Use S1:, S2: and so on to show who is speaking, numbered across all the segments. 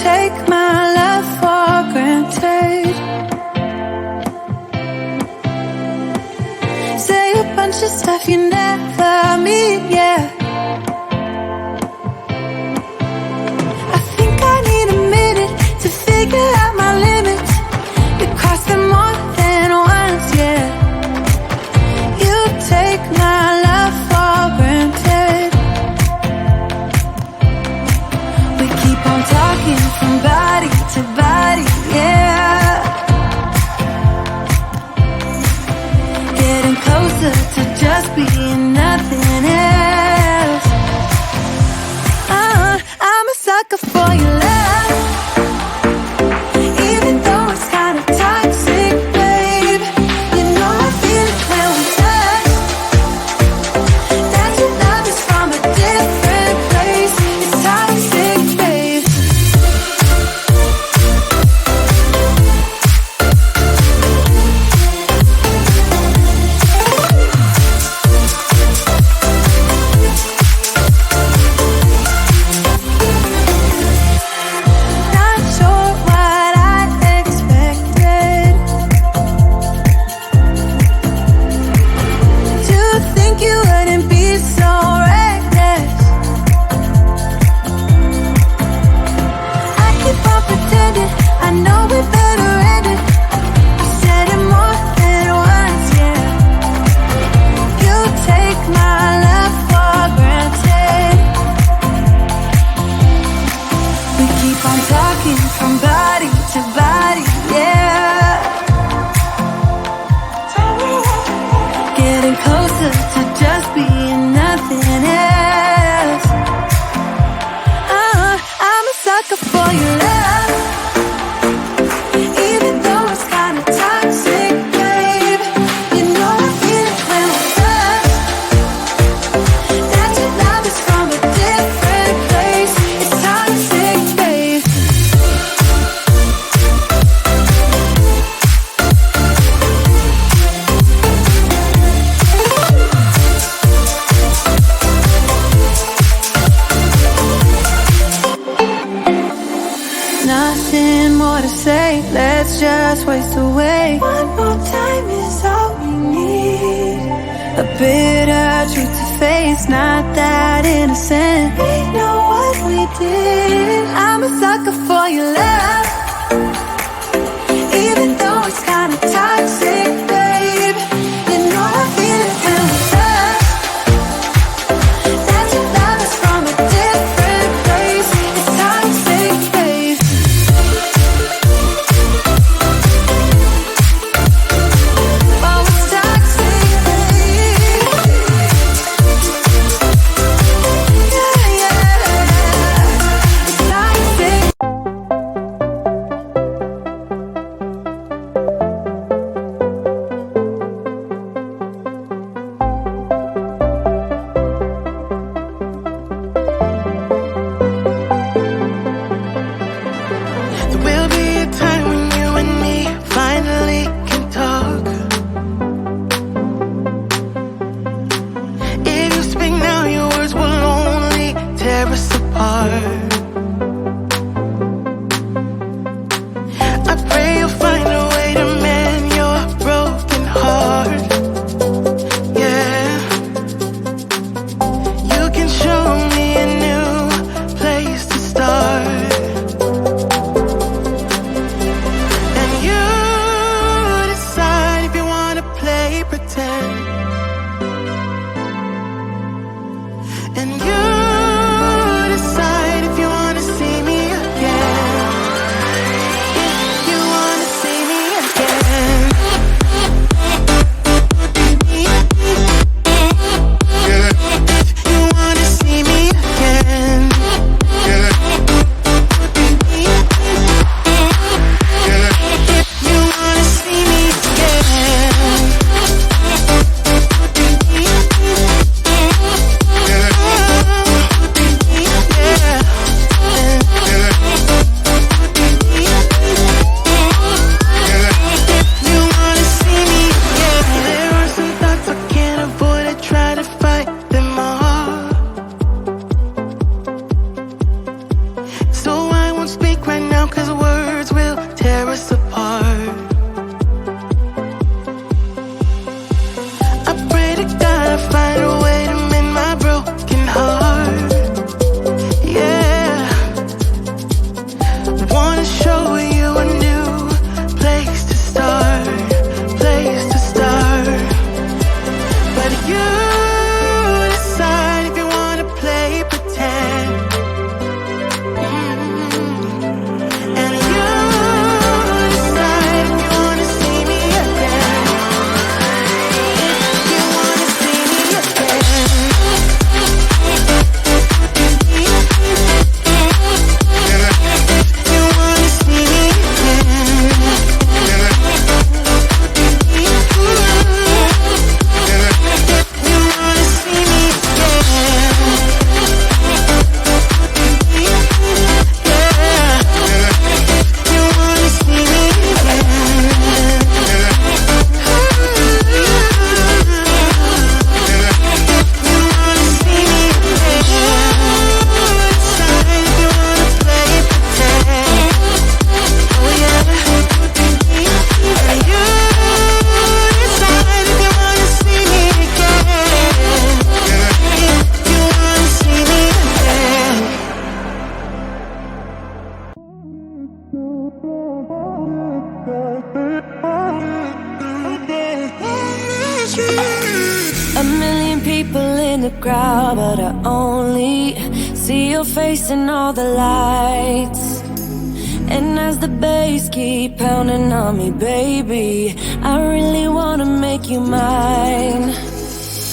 S1: take my love for granted. Say a bunch of stuff you never mean, yeah. I think I need a minute to figure out my limits. We crossed them more than once, yeah. You take my love for granted. We keep on talking from body to body, yeah. Getting closer to just being nothing else. I'm a sucker for your love, even though it's kinda toxic, babe. You know I feel it when we touch. That your love is from a different place. It's toxic, babe. Not sure what I expected. To think you wouldn't be so reckless. I keep on pretending I know we better end it. I said it more than once, yeah. You take my love for granted. We keep on talking from body to body, yeah. Getting closer to just being nothing else. I'm a sucker for your love, even though it's kinda toxic, babe. You know I feel it when we touch. That your love is from a different place. It's toxic, babe. Nothing more to say, let's just waste away. One more time is all we need. A bitter truth to face, not that innocent. We know what we did. I'm a sucker for your love, even though it's kinda toxic, babe. You know I feel it when we touch. That your love is from a different place. It's toxic, babe. Oh, it's toxic, babe. Yeah, yeah. It's toxic.
S2: There will be a time when you and me finally can talk. If you speak now, your words will only tear us apart. I pray you'll find a way to mend your broken heart. Yeah, you can show me a new place to start. And you decide if you wanna play pretend. And you decide if
S1: A million people in the crowd, but I only see your face in all the lights. And as the bass keep pounding on me, baby, I really wanna make you mine.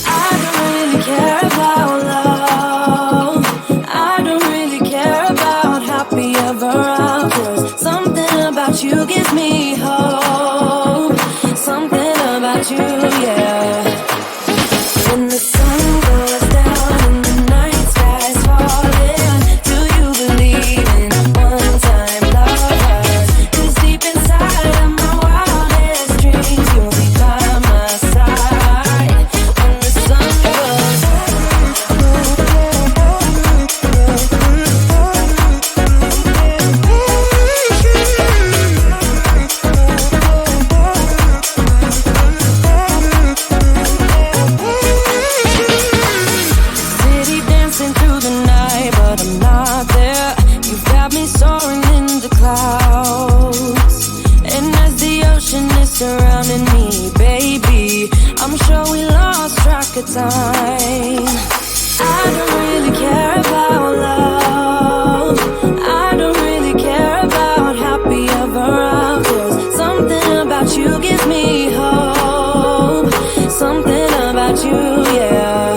S1: I don't really care about love. I don't really care about happy ever afters. Something about you gives me hope. Something about you, yeah. When the sun goes down and the night sky's falling, do you believe in one-time lovers? 'Cause deep inside of my wildest dreams, you'll be by my side when the sun goes down. City dancing through the night, but I'm not there. You've got me soaring in the clouds. And as the ocean is surrounding me, baby, I'm sure we lost track of time. I don't really care about love. I don't really care about happy ever afters. Something about you gives me hope. Something about you, yeah.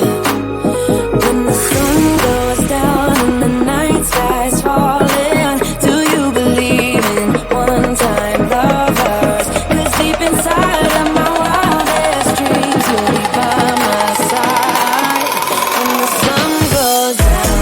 S1: When the sun goes down and the night sky's falling, do you believe in one-time lovers? 'Cause deep inside of my wildest dreams, you'll be by my side when the sun goes down.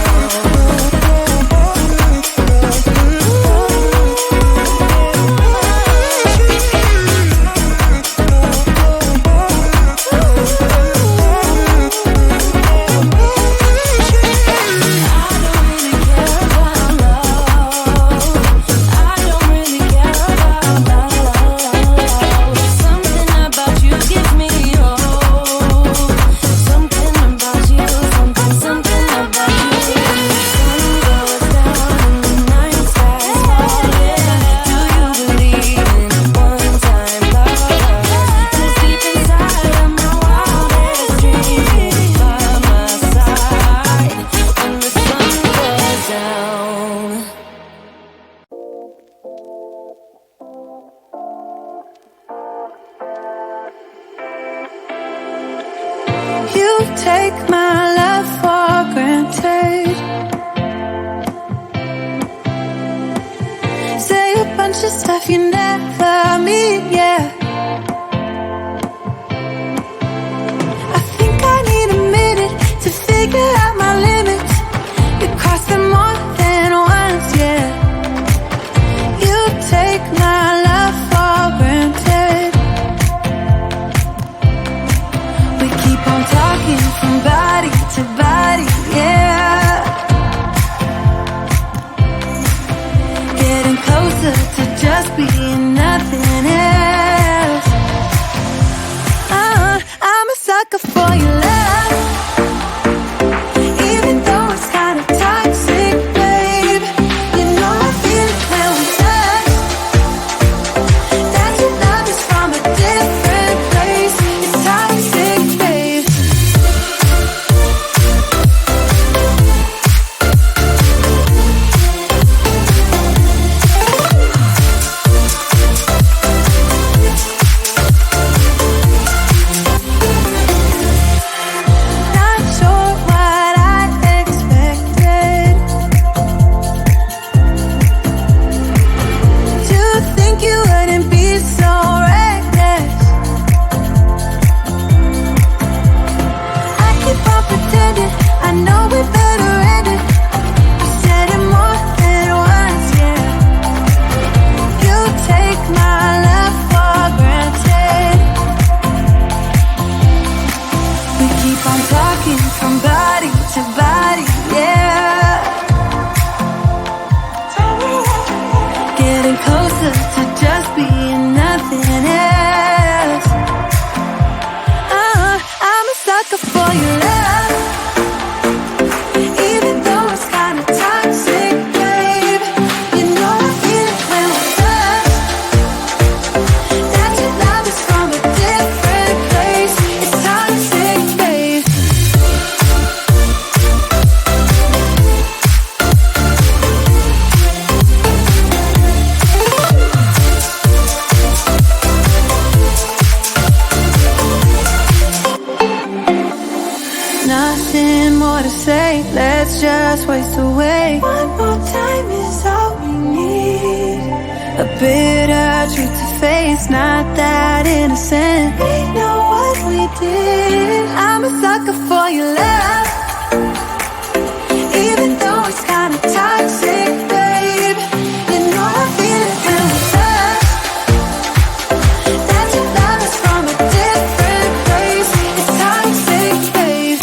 S1: You take my love for granted. Say a bunch of stuff you never mean, yeah. I think I need a minute to figure out my limits. You cross them more than once, yeah. You take my love for granted. We keep on talking from body to body, yeah. Getting closer to just being nothing else. I'm a sucker for your love. Even though it's kind of toxic, babe. You know I feel it when we touch. That your love is from a different place. It's toxic, babe. Not sure what I expected. To think you wouldn't be so reckless. I keep on pretending I know we better end it. I said it more than once, yeah. You take my love for granted. We keep on talking from body to body, yeah. Getting closer to just being nothing else. I'm a sucker for your love. Even though it's kind of toxic, babe. You know I feel it when we touch. That your love is from a different place. It's nothing more to say, let's just waste away. One more time is all we need. A bitter truth to face, not that innocent. We know what we did. I'm a sucker for your love, even though it's kinda toxic, babe. You know I feel it when we touch, that your love is from a different place. It's toxic, babe.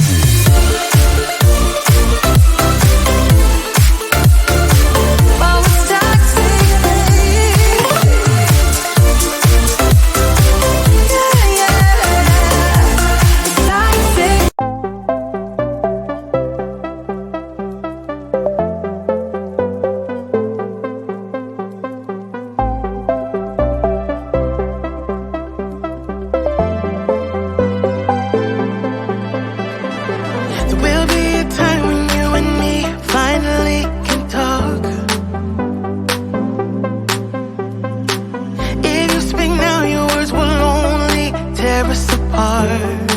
S1: Oh, it's toxic, babe. Yeah, yeah. It's toxic.
S2: There will be a time when you and me finally can talk. If you speak now, your words will only tear us apart.